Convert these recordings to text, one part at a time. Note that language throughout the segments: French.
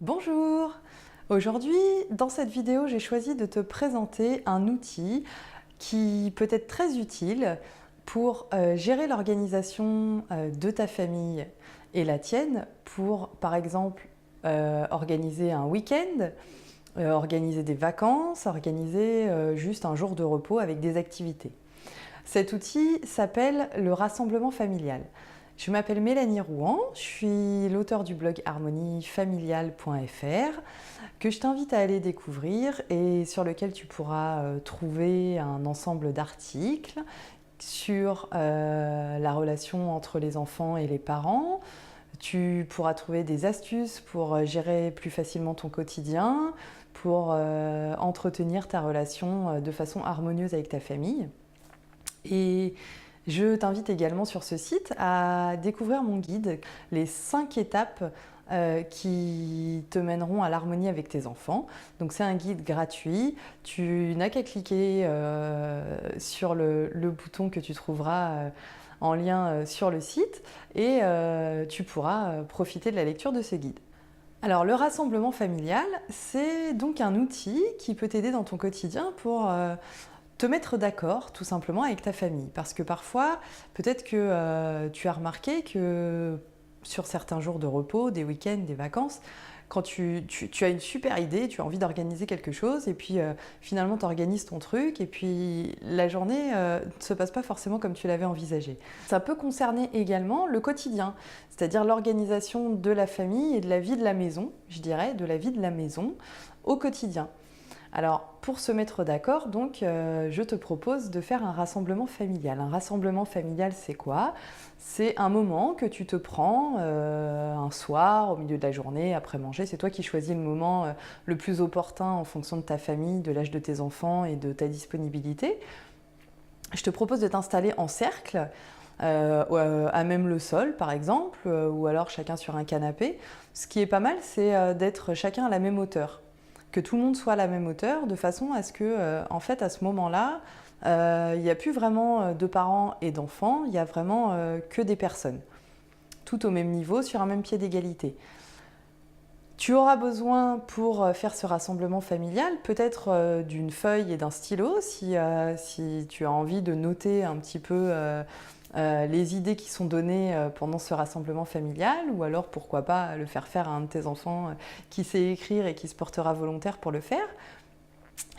Bonjour! Aujourd'hui, dans cette vidéo, j'ai choisi de te présenter un outil qui peut être très utile pour gérer l'organisation de ta famille et la tienne pour, par exemple, organiser un week-end, organiser des vacances, organiser juste un jour de repos avec des activités. Cet outil s'appelle le rassemblement familial. Je m'appelle Mélanie Rouen, je suis l'auteure du blog harmoniefamiliale.fr que je t'invite à aller découvrir et sur lequel tu pourras trouver un ensemble d'articles sur la relation entre les enfants et les parents. Tu pourras trouver des astuces pour gérer plus facilement ton quotidien, pour entretenir ta relation de façon harmonieuse avec ta famille. Et je t'invite également sur ce site à découvrir mon guide, les 5 étapes qui te mèneront à l'harmonie avec tes enfants. Donc c'est un guide gratuit, tu n'as qu'à cliquer sur le bouton que tu trouveras en lien sur le site et tu pourras profiter de la lecture de ce guide. Alors le rassemblement familial, c'est donc un outil qui peut t'aider dans ton quotidien pour te mettre d'accord tout simplement avec ta famille. Parce que parfois, peut-être que tu as remarqué que sur certains jours de repos, des week-ends, des vacances, quand tu as une super idée, tu as envie d'organiser quelque chose et puis finalement tu organises ton truc et puis la journée ne se passe pas forcément comme tu l'avais envisagé. Ça peut concerner également le quotidien, c'est-à-dire l'organisation de la famille et de la vie de la maison, je dirais, de la vie de la maison au quotidien. Alors, pour se mettre d'accord, donc, je te propose de faire un rassemblement familial. Un rassemblement familial, c'est quoi? C'est un moment que tu te prends un soir, au milieu de la journée, après manger. C'est toi qui choisis le moment le plus opportun en fonction de ta famille, de l'âge de tes enfants et de ta disponibilité. Je te propose de t'installer en cercle, à même le sol par exemple, ou alors chacun sur un canapé. Ce qui est pas mal, c'est d'être chacun à la même hauteur. Que tout le monde soit à la même hauteur, de façon à ce que, en fait, à ce moment-là, il n'y a plus vraiment de parents et d'enfants, il n'y a vraiment que des personnes, tout au même niveau, sur un même pied d'égalité. Tu auras besoin pour faire ce rassemblement familial peut-être d'une feuille et d'un stylo si tu as envie de noter un petit peu les idées qui sont données pendant ce rassemblement familial, ou alors pourquoi pas le faire faire à un de tes enfants qui sait écrire et qui se portera volontaire pour le faire.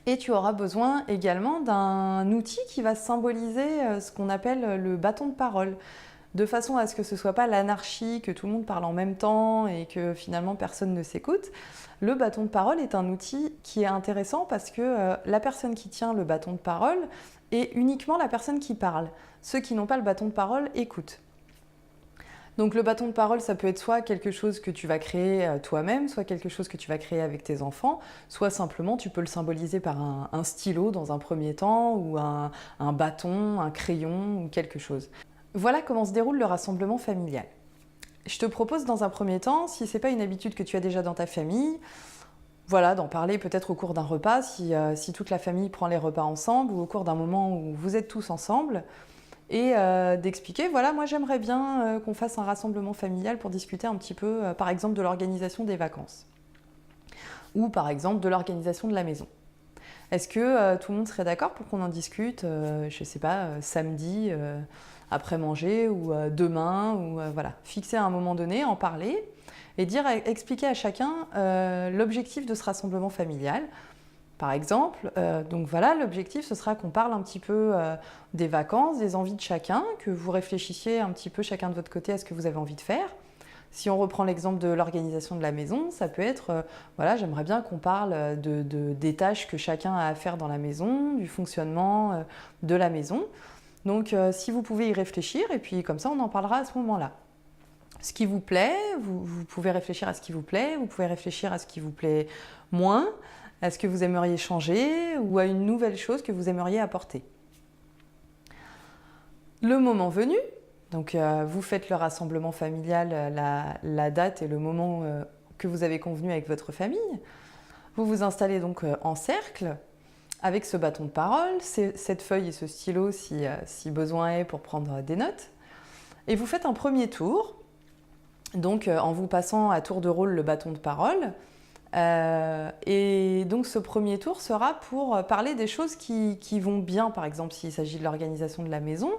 Et tu auras besoin également d'un outil qui va symboliser ce qu'on appelle le bâton de parole, de façon à ce que ce ne soit pas l'anarchie, que tout le monde parle en même temps et que finalement personne ne s'écoute. Le bâton de parole est un outil qui est intéressant parce que la personne qui tient le bâton de parole est uniquement la personne qui parle. Ceux qui n'ont pas le bâton de parole écoutent. Donc le bâton de parole, ça peut être soit quelque chose que tu vas créer toi-même, soit quelque chose que tu vas créer avec tes enfants, soit simplement tu peux le symboliser par un stylo dans un premier temps, ou un bâton, un crayon ou quelque chose. Voilà comment se déroule le rassemblement familial. Je te propose dans un premier temps, si ce n'est pas une habitude que tu as déjà dans ta famille, voilà, d'en parler peut-être au cours d'un repas, si toute la famille prend les repas ensemble, ou au cours d'un moment où vous êtes tous ensemble, et d'expliquer, voilà, moi j'aimerais bien qu'on fasse un rassemblement familial pour discuter un petit peu, par exemple, de l'organisation des vacances, ou par exemple de l'organisation de la maison. Est-ce que tout le monde serait d'accord pour qu'on en discute, je ne sais pas, samedi après manger, ou demain, ou voilà, fixer à un moment donné, en parler, et expliquer à chacun l'objectif de ce rassemblement familial. Par exemple, donc voilà, l'objectif ce sera qu'on parle un petit peu des vacances, des envies de chacun, que vous réfléchissiez un petit peu chacun de votre côté à ce que vous avez envie de faire. Si on reprend l'exemple de l'organisation de la maison, ça peut être, voilà, j'aimerais bien qu'on parle des tâches que chacun a à faire dans la maison, du fonctionnement de la maison. Donc si vous pouvez y réfléchir, et puis comme ça on en parlera à ce moment-là. Ce qui vous plaît, vous pouvez réfléchir à ce qui vous plaît, vous pouvez réfléchir à ce qui vous plaît moins, à ce que vous aimeriez changer, ou à une nouvelle chose que vous aimeriez apporter. Le moment venu, donc vous faites le rassemblement familial, la date et le moment que vous avez convenu avec votre famille. Vous vous installez donc en cercle, avec ce bâton de parole, cette feuille et ce stylo si besoin est pour prendre des notes. Et vous faites un premier tour. Donc en vous passant à tour de rôle le bâton de parole. Et donc ce premier tour sera pour parler des choses qui vont bien, par exemple s'il s'agit de l'organisation de la maison.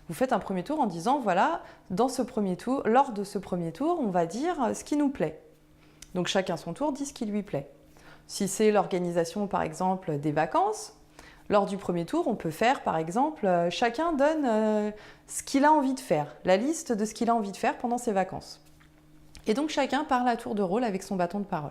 Vous faites un premier tour en disant voilà, lors de ce premier tour, on va dire ce qui nous plaît. Donc chacun son tour dit ce qui lui plaît. Si c'est l'organisation par exemple des vacances, lors du premier tour, on peut faire par exemple, chacun donne ce qu'il a envie de faire, la liste de ce qu'il a envie de faire pendant ses vacances. Et donc chacun parle à tour de rôle avec son bâton de parole.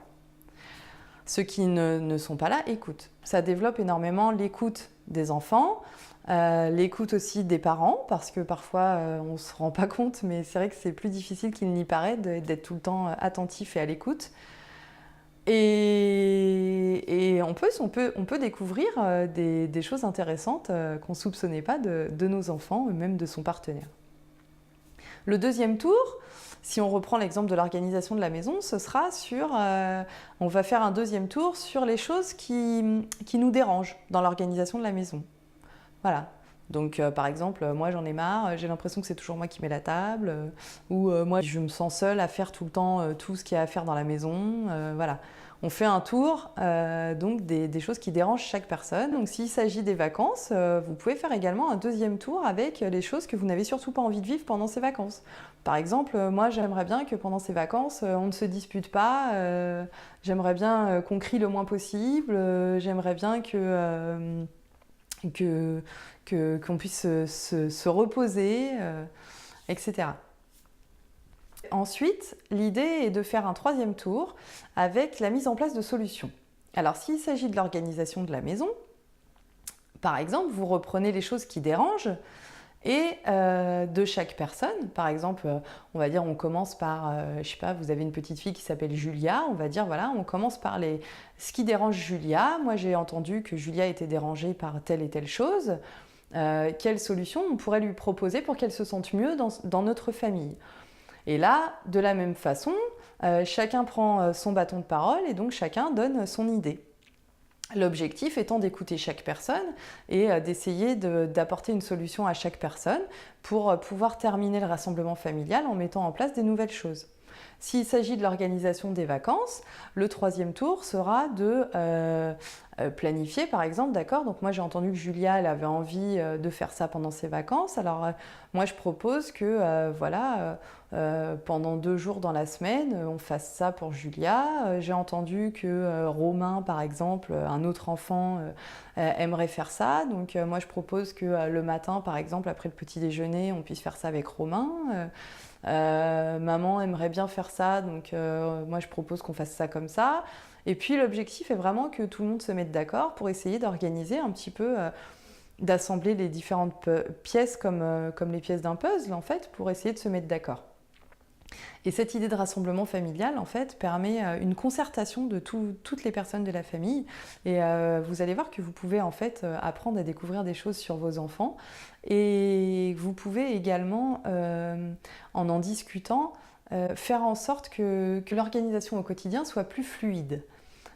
Ceux qui ne sont pas là écoutent. Ça développe énormément l'écoute des enfants, l'écoute aussi des parents, parce que parfois on ne se rend pas compte, mais c'est vrai que c'est plus difficile qu'il n'y paraît d'être tout le temps attentif et à l'écoute. Et en plus, on peut découvrir des choses intéressantes qu'on ne soupçonnait pas de nos enfants, même de son partenaire. Le deuxième tour, si on reprend l'exemple de l'organisation de la maison, ce sera on va faire un deuxième tour sur les choses qui nous dérangent dans l'organisation de la maison. Voilà. Donc par exemple, moi j'en ai marre, j'ai l'impression que c'est toujours moi qui mets la table, ou moi je me sens seule à faire tout le temps tout ce qu'il y a à faire dans la maison. Voilà. On fait un tour donc des choses qui dérangent chaque personne. Donc s'il s'agit des vacances, vous pouvez faire également un deuxième tour avec les choses que vous n'avez surtout pas envie de vivre pendant ces vacances. Par exemple, moi j'aimerais bien que pendant ces vacances, on ne se dispute pas, j'aimerais bien qu'on crie le moins possible, j'aimerais bien qu'on puisse se reposer, etc. Ensuite, l'idée est de faire un troisième tour avec la mise en place de solutions. Alors, s'il s'agit de l'organisation de la maison, par exemple, vous reprenez les choses qui dérangent et de chaque personne. Par exemple, on va dire, on commence par, je sais pas, vous avez une petite fille qui s'appelle Julia, on va dire, voilà, on commence par ce qui dérange Julia. Moi, j'ai entendu que Julia était dérangée par telle et telle chose. Quelle solution on pourrait lui proposer pour qu'elle se sente mieux dans notre famille ? Et là, de la même façon, chacun prend son bâton de parole et donc chacun donne son idée. L'objectif étant d'écouter chaque personne et d'essayer d'apporter une solution à chaque personne pour pouvoir terminer le rassemblement familial en mettant en place des nouvelles choses. S'il s'agit de l'organisation des vacances, le troisième tour sera de planifier, par exemple, d'accord, donc moi j'ai entendu que Julia elle avait envie de faire ça pendant ses vacances, alors moi je propose que pendant 2 jours dans la semaine, on fasse ça pour Julia. J'ai entendu que Romain, par exemple, un autre enfant, aimerait faire ça, donc moi je propose que le matin, par exemple, après le petit déjeuner, on puisse faire ça avec Romain. Maman aimerait bien faire ça, donc moi je propose qu'on fasse ça comme ça. Et puis l'objectif est vraiment que tout le monde se mette d'accord pour essayer d'organiser un petit peu, d'assembler les différentes pièces comme les pièces d'un puzzle en fait, pour essayer de se mettre d'accord. Et cette idée de rassemblement familial en fait permet une concertation de toutes les personnes de la famille et vous allez voir que vous pouvez en fait apprendre à découvrir des choses sur vos enfants et vous pouvez également en discutant faire en sorte que l'organisation au quotidien soit plus fluide.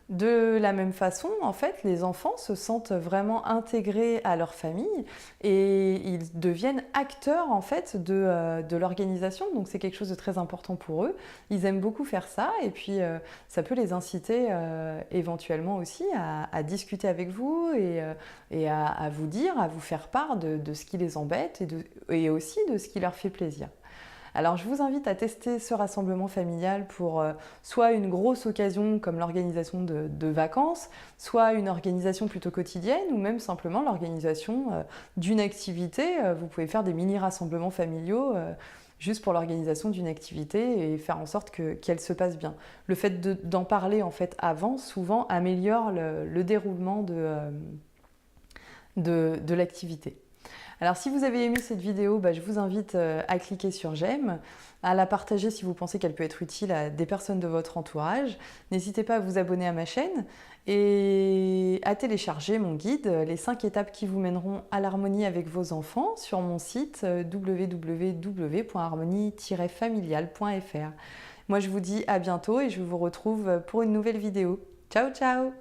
De la même façon, en fait, les enfants se sentent vraiment intégrés à leur famille et ils deviennent acteurs en fait de l'organisation. Donc c'est quelque chose de très important pour eux. Ils aiment beaucoup faire ça et puis ça peut les inciter éventuellement aussi à discuter avec vous et à vous dire, à vous faire part de ce qui les embête et aussi de ce qui leur fait plaisir. Alors je vous invite à tester ce rassemblement familial pour soit une grosse occasion comme l'organisation de vacances, soit une organisation plutôt quotidienne ou même simplement l'organisation d'une activité. Vous pouvez faire des mini-rassemblements familiaux juste pour l'organisation d'une activité et faire en sorte qu'elle se passe bien. Le fait d'en parler en fait avant, souvent améliore le déroulement de l'activité. Alors si vous avez aimé cette vidéo, je vous invite à cliquer sur j'aime, à la partager si vous pensez qu'elle peut être utile à des personnes de votre entourage. N'hésitez pas à vous abonner à ma chaîne et à télécharger mon guide, les 5 étapes qui vous mèneront à l'harmonie avec vos enfants sur mon site www.harmonie-familiale.fr. Moi je vous dis à bientôt et je vous retrouve pour une nouvelle vidéo. Ciao ciao!